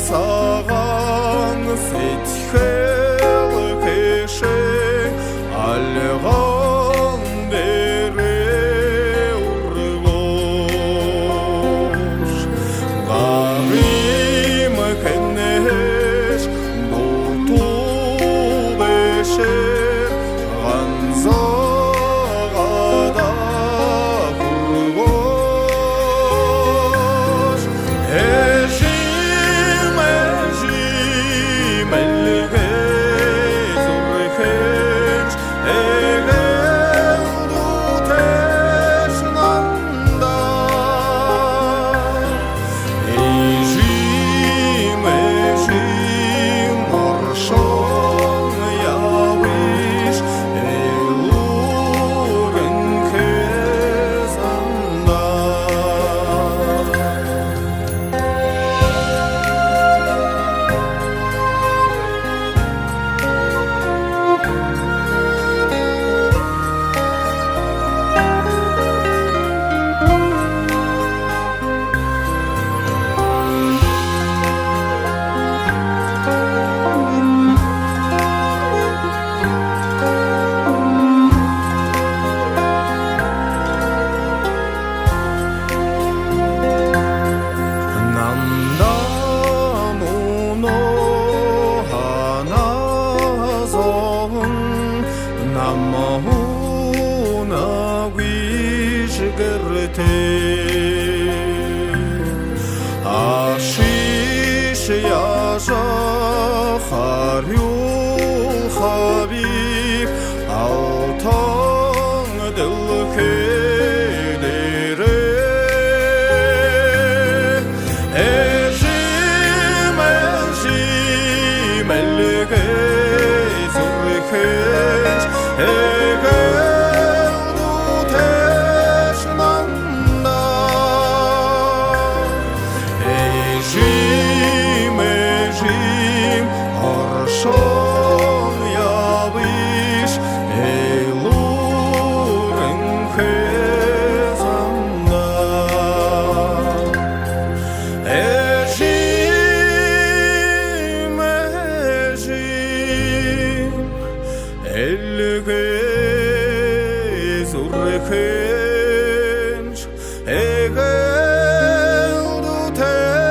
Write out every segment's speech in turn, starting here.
саған сетхел кеше алған бере ургош ғарим кенеш бұлту беше ғанзағада құргош Эжын әлге зүрхенш эгел дутешнанда Эжын оршон явиш элурын кезанда Нанда муно хана зон намауна вишгерте ашиш яжа харюл хабиб алтан дылхедере Эжим әлге зүрхенш эгел дутешнанда Эжим оршон явиш элурын кезанда Эжим әлге зүрхенш эгел дутешнанда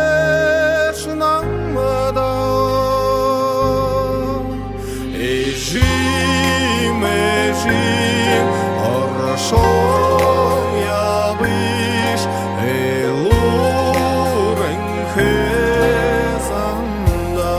Эжим оршон явиш элурын кезанда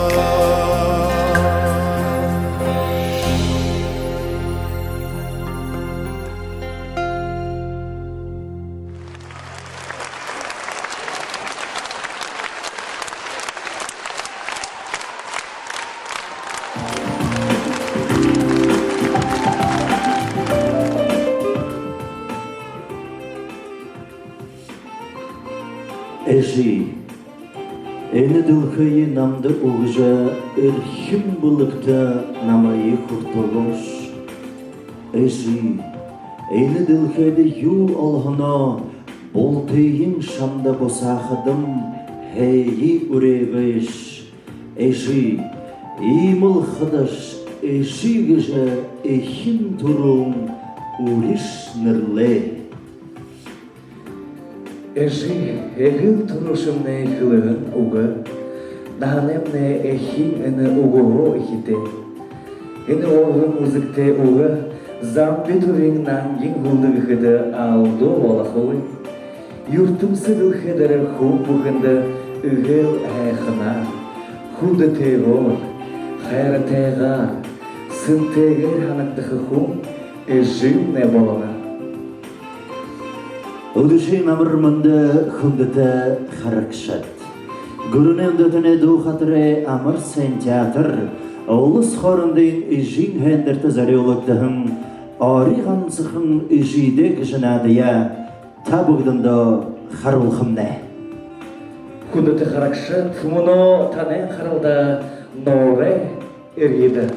Эжи, эни дылхайы намды угжа эрхим булыкта намайы куртолош. Эжи, эни дылхайды ю алғына болтыйын шамда босақыдым хейи уревеш. Эжи, имыл хыдаш эжи гыжа эхин турум уриш нырле. Эжи, эгил турушымне хылыгын угы, дағанемне эхин эні угуго ихите. Эні оғы музыкте угы, зампе туриннан ең ғылды ғыды алды олақылы. Юртымсы ғылхедері хуп бұғынды үгіл әйхына, худы тегор, хайры тегар, сын тегер ханықтықы хум, эжин не болана. Удуши намырмынды хундыты харакшат. Гүрінемдітіне ду хатыры амыр сен театр, олыс хорындың Эжын хендерті зарелықтығым, ари Гансахан Эжыдээ кішінадыя, табығдында харулхымне. Хундыты харакшат, мұны танен харылда Нуурай эрьедэ.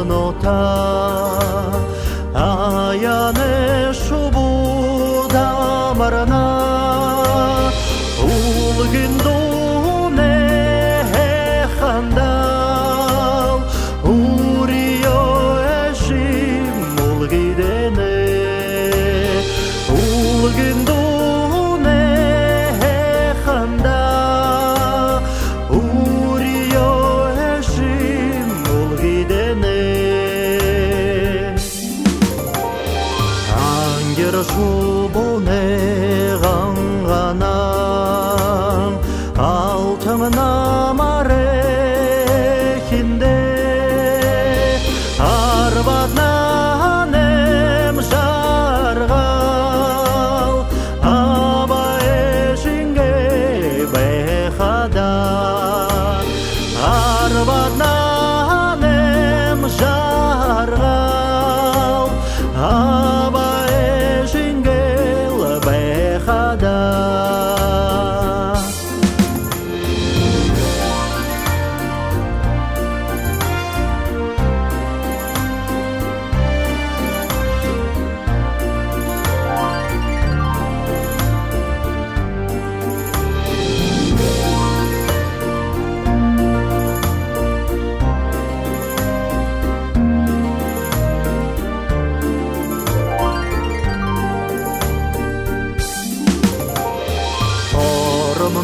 чернота, аяны шубуда марна, улгиндуне хандал, урио эшим улгидене, улгиндуне хандал, урио эшим улгидене. Ангер шубуне ғанғанам, алтымна марехинде, арбаднанем жаргал, аба эжинге байхада, арбаднанем жаргал, аба эжинге байхада.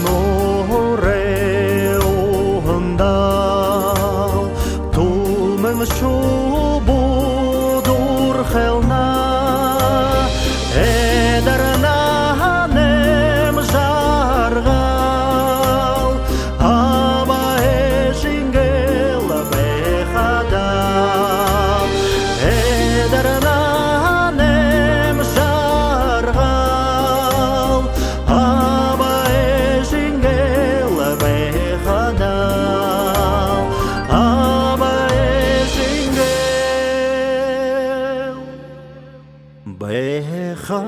Нуурай оғындал, тумың шубудур хелна, эдернанем жаргал, аба эжингел байхада, эдернанем жаргал, аба эжингел байхада, аба эжингел байхада.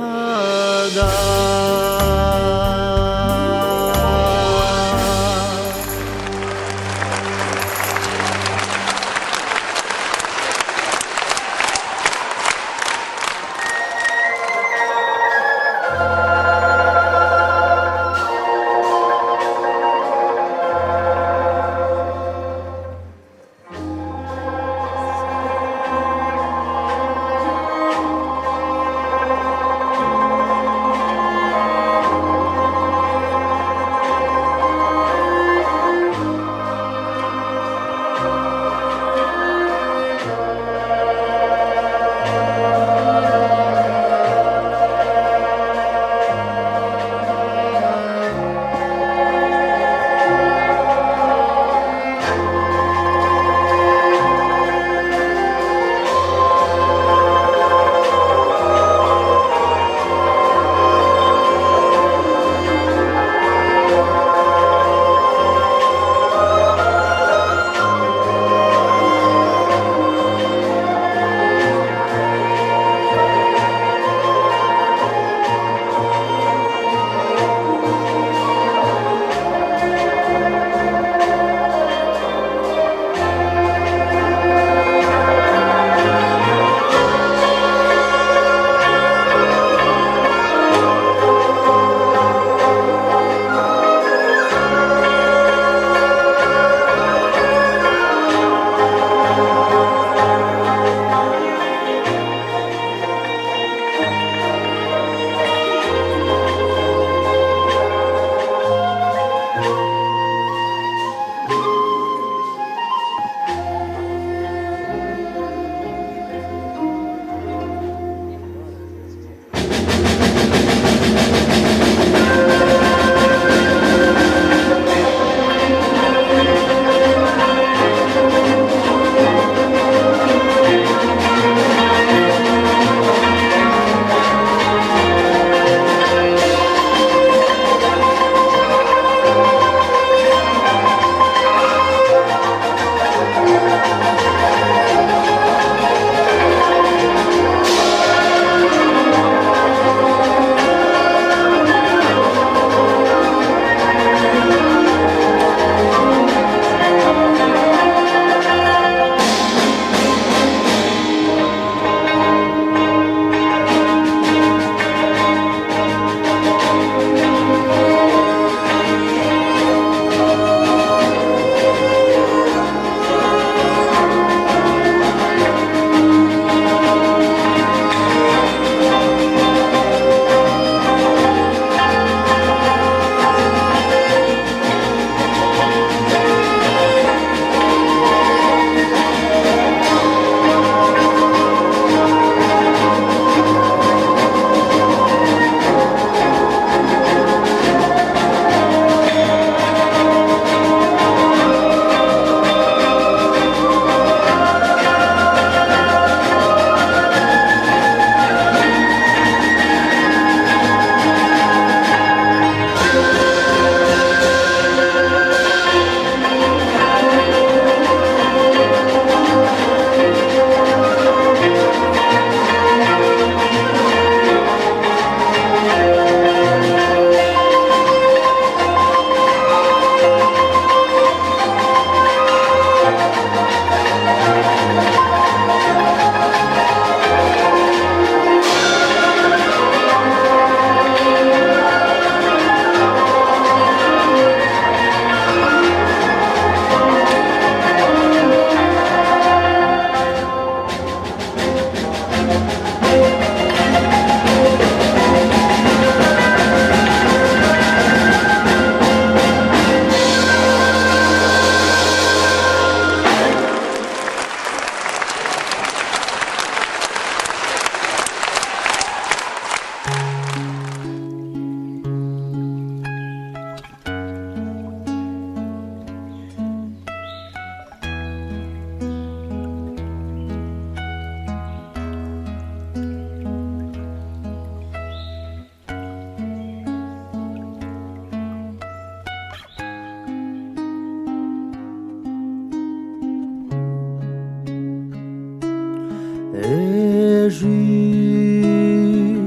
Ээжийн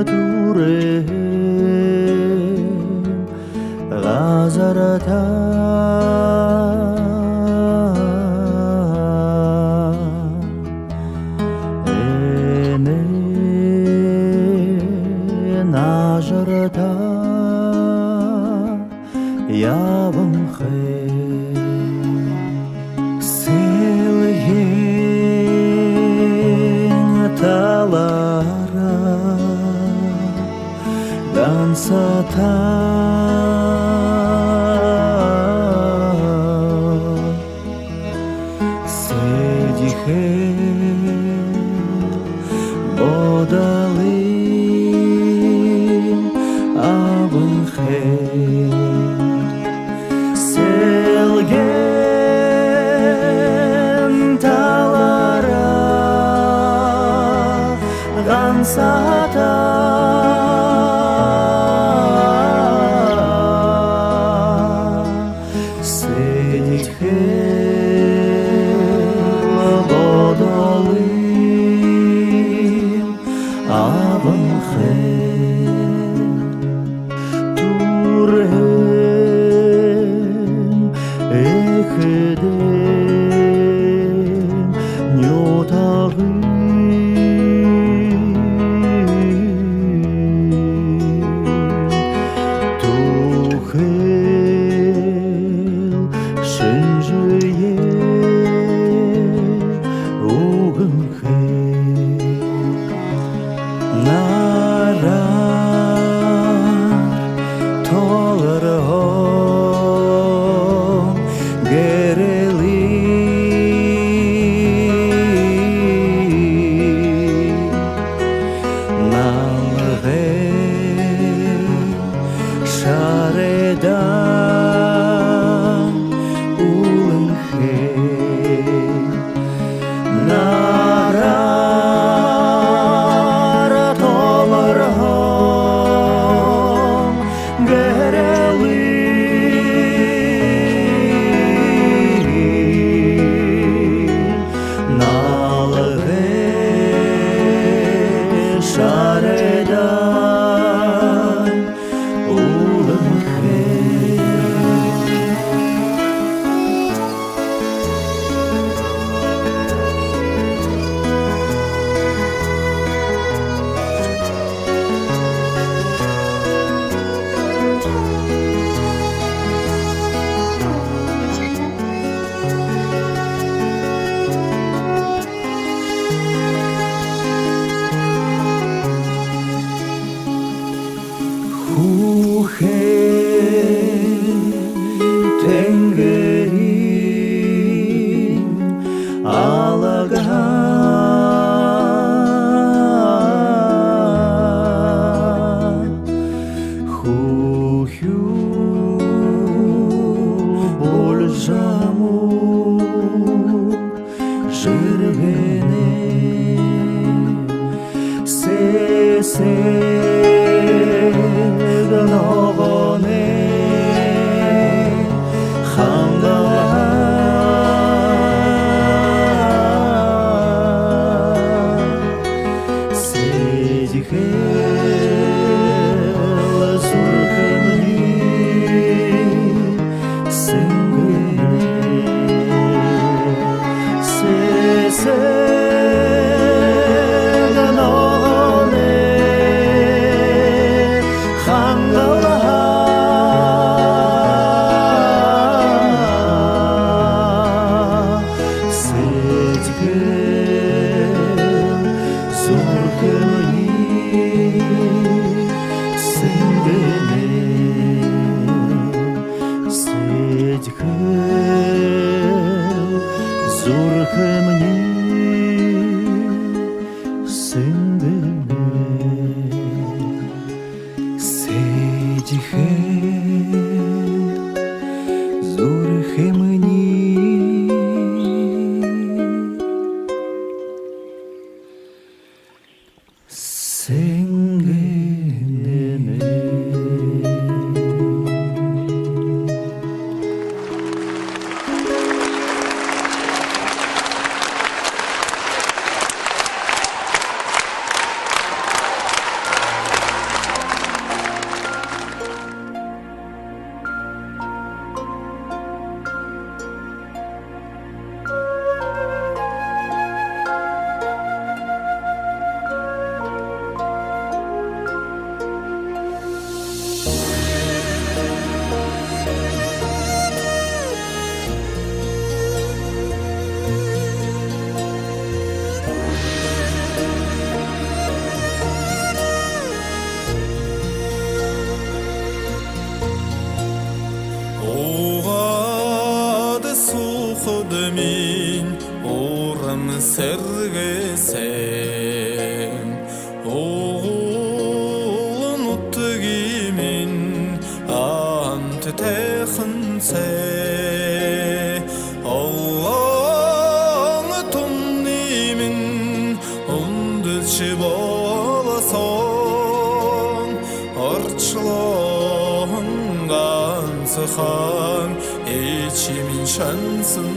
турэhэн газарта нажарта явамхэ талара Гансахан сэдихэн бодалын аванхэн селген талара Гансата сэдихэн бодалын аванхэн турэhэн эхэдэ Нютагайм Untitled Allah'ın tunnimin undulçi bolason Arçlağın Gансахан Ээжийн чансан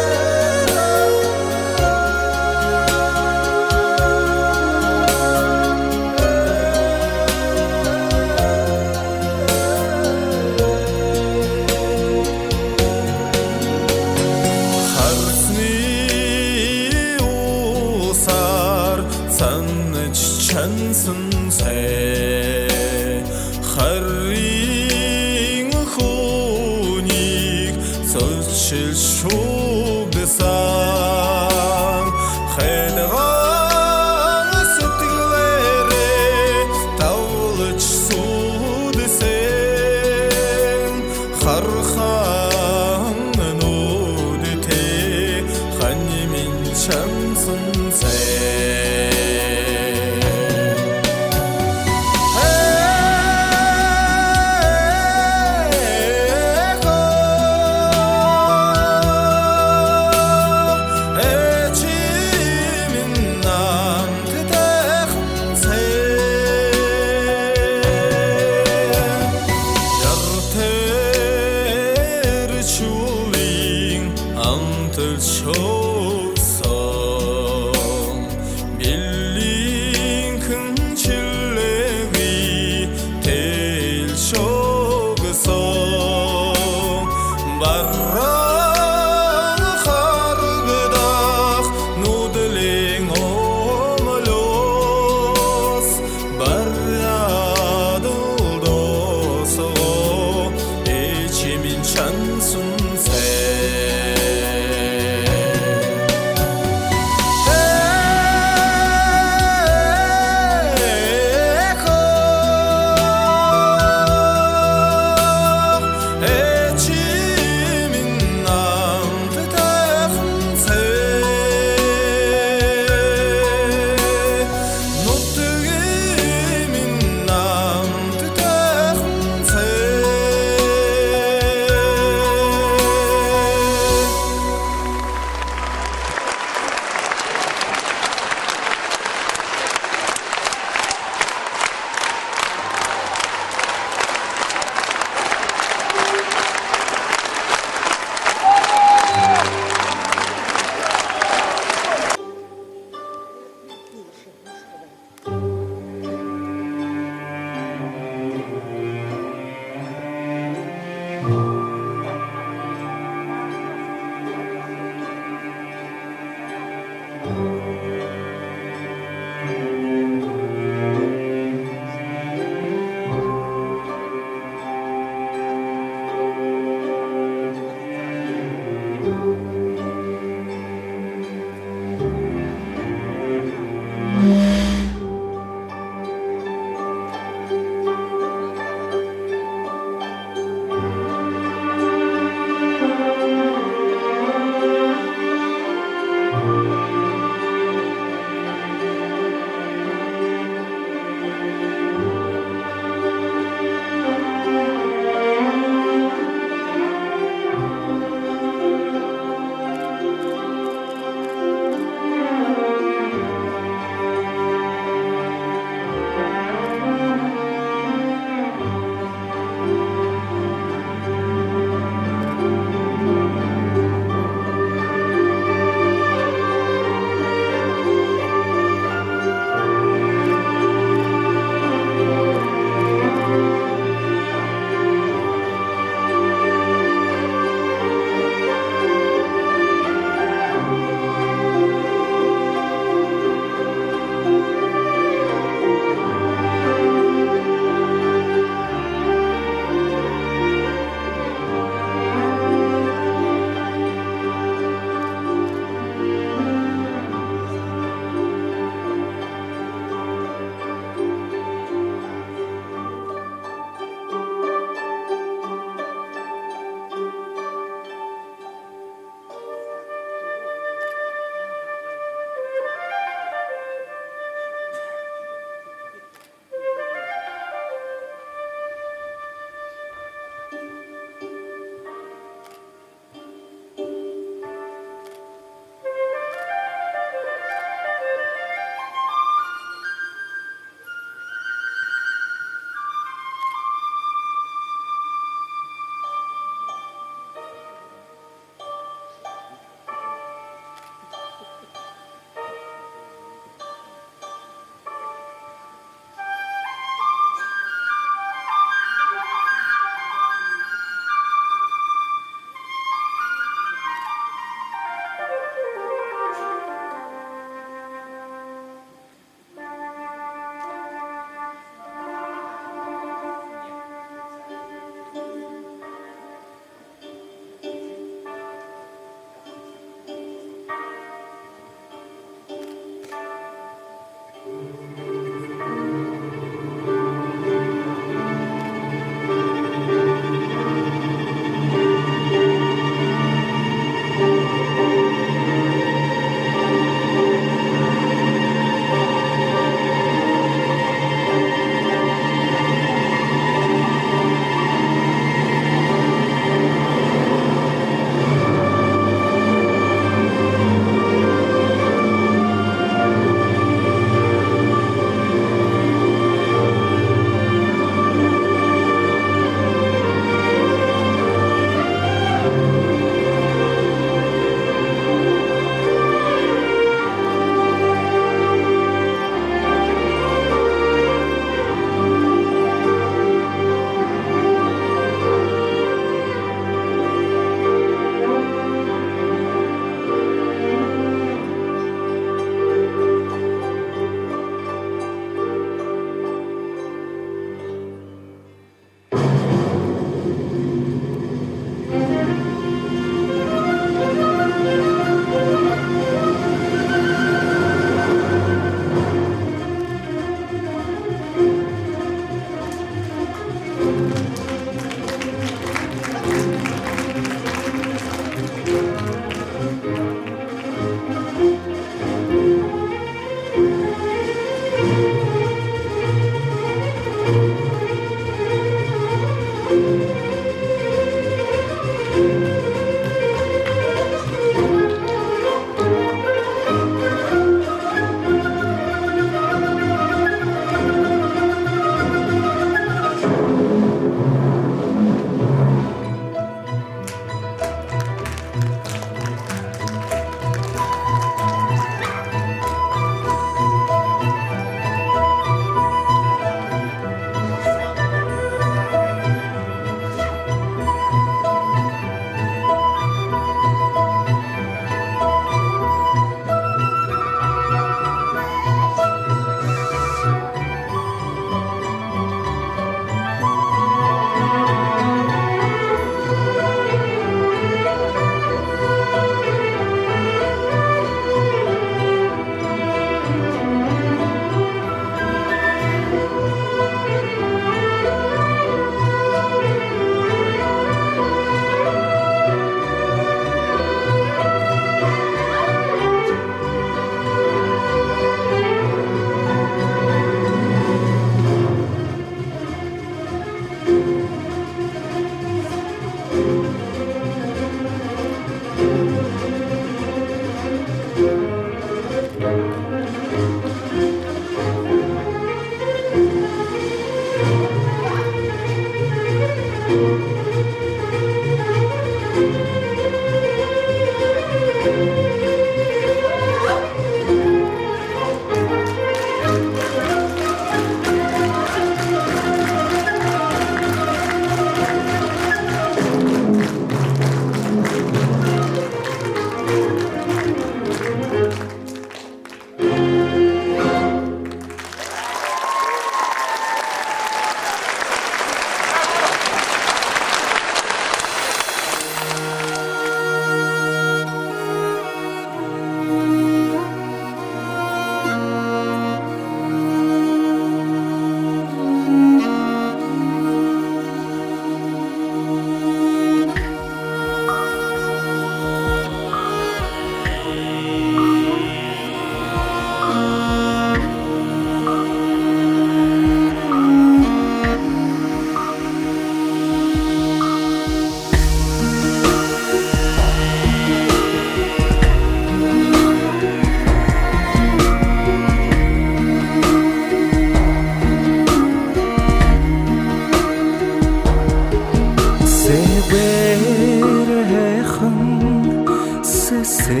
Сесекшинги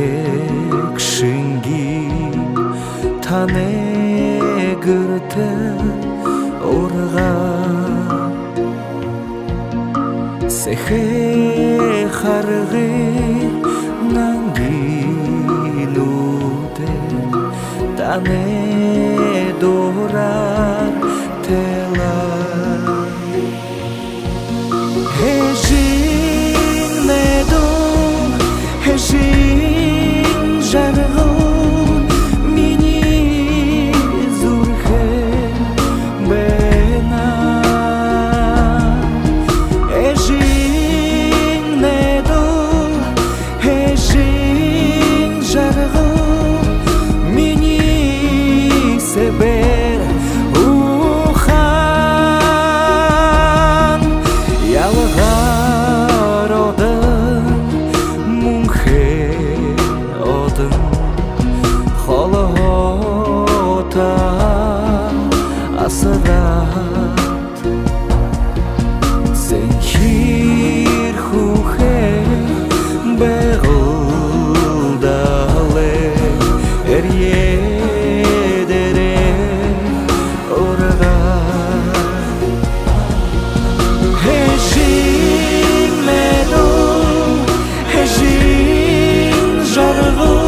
танегырты орга Сехе харгы нангинуде Тане дорар тела Эжын недо Эжын жаргал мини зурхе бена Эжын недо Эжын жаргал мини себер ухан ялга асырат Сен хир хухе бэгылдалы эрьедэ орга Эжын медо Эжын жаргал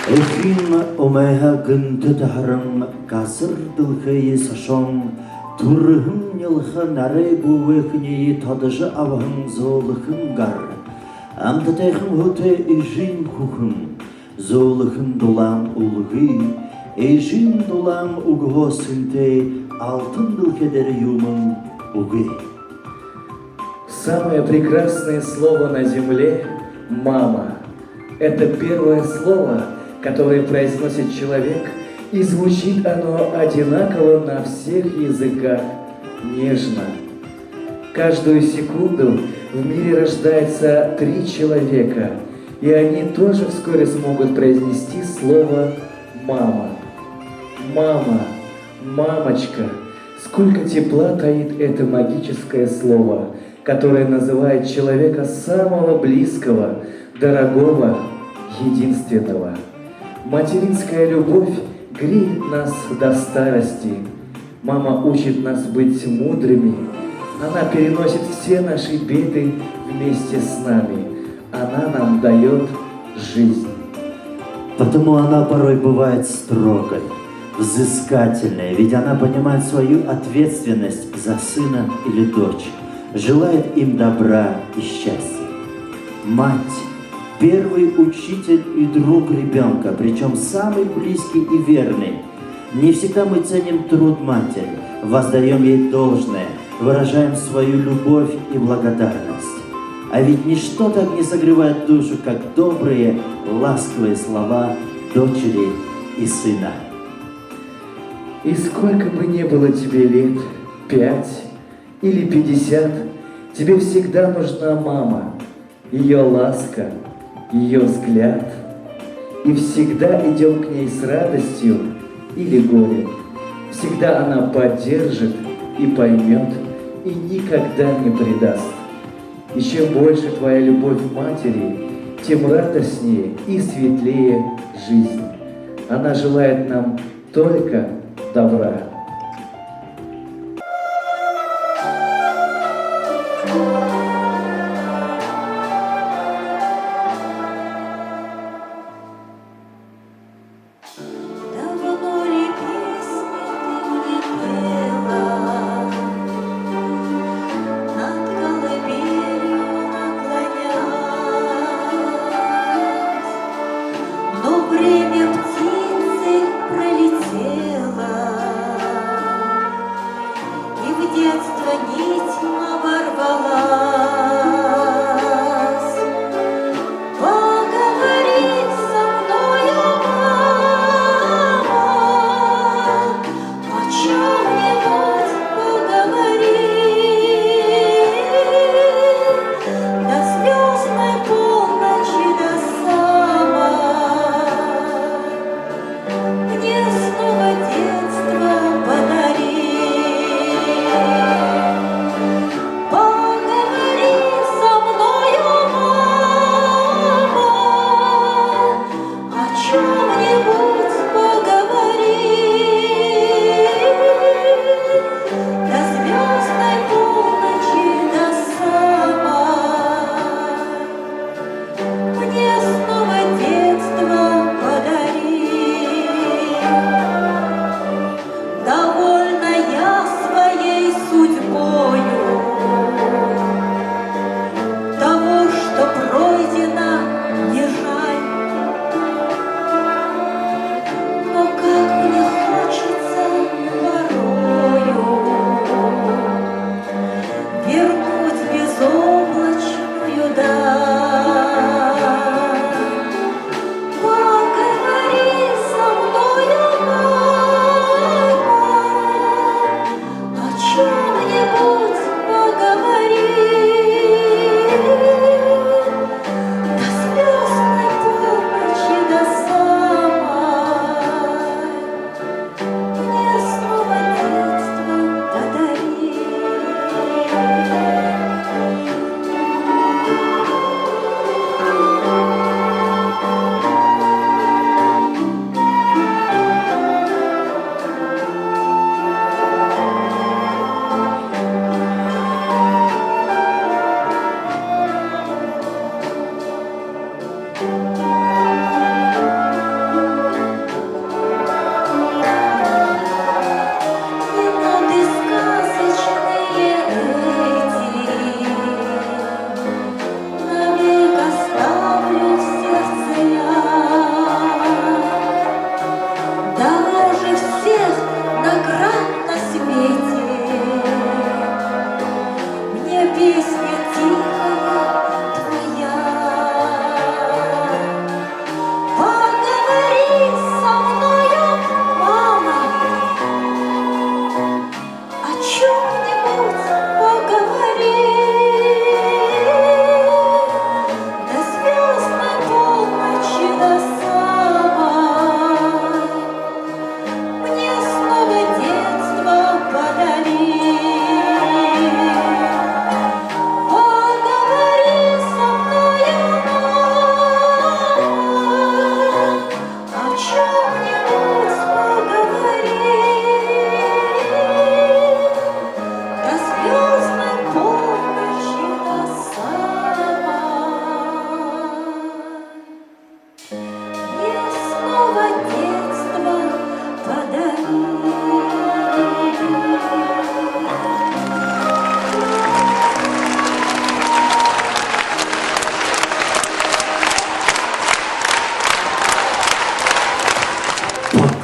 Эхын омайга гынты тахарым газыр дылхайы сашон турэhэн нялха нарай бувэхни тадыжы авахын золыхын гар амтатайхын хоте Эжын хухын золыхын дулам улгы Эжын дулам угго сынте алтын дылхедері юмын угы. Самое прекрасное слово на земле – «мама». Это первое слово, которое произносит человек, и звучит оно одинаково на всех языках, нежно. Каждую секунду в мире рождается 3 человека, и они тоже вскоре смогут произнести слово «мама». Мама, мамочка, сколько тепла таит это магическое слово, которое называет человека самого близкого, дорогого, единственного. Материнская любовь греет нас до старости. Мама учит нас быть мудрыми. Она переносит все наши беды вместе с нами. Она нам дает жизнь. Потому она порой бывает строгой, взыскательной, ведь она понимает свою ответственность за сына или дочь, желает им добра и счастья. Мать – первый учитель и друг ребенка, причем самый близкий и верный. Не всегда мы ценим труд матери, воздаем ей должное, выражаем свою любовь и благодарность. А ведь ничто так не согревает душу, как добрые, ласковые слова дочери и сына. И сколько бы ни было тебе лет, 5 или 50, Тебе всегда нужна мама, ее ласка, ее взгляд. И всегда идем к ней с радостью или горем. Всегда она поддержит и поймет, и никогда не предаст. И чем больше твоя любовь к матери, тем радостнее и светлее жизнь. Она желает нам только добра.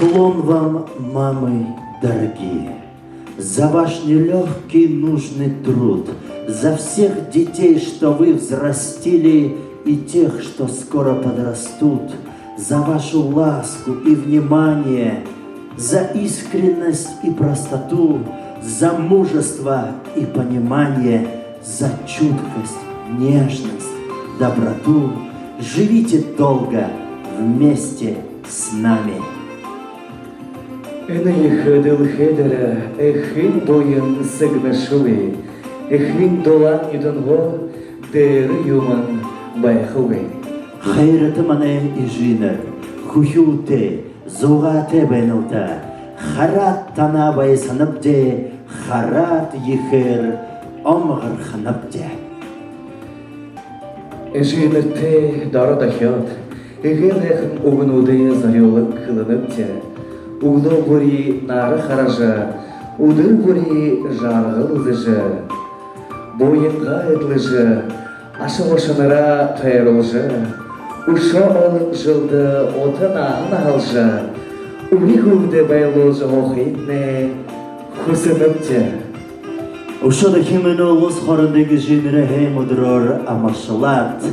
Поклон вам, мамы дорогие, за ваш нелегкий нужный труд, за всех детей, что вы взрастили, и тех, что скоро подрастут, за вашу ласку и внимание, за искренность и простоту, за мужество и понимание, за чуткость, нежность, доброту. Живите долго вместе с нами. Хыдыл хедера, эхын бойын сыгнышуы, эхын долан юдынго, дэры юман байхуы. Хайраты мане Эжыны, хухюте, зугате бенылта, харат танабай саныпде, харат ехер, омғыр хыныпде. Эжынырте дары дахят, эген эхын угынуды зарёлык кылыныпте. Углу бури нары хаража, удыр бури жаргал ызыжы. Бойынға эдлыжы, ашы-ошыныра тайрылжы. Уша алын жылды отын ағын алжы. Ури хулды байложы оқитне, хусыныпте. Ушада химен олыс хорындегі жинірі хем удырор амашылат,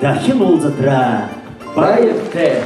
дахим олзатра, Байыпте.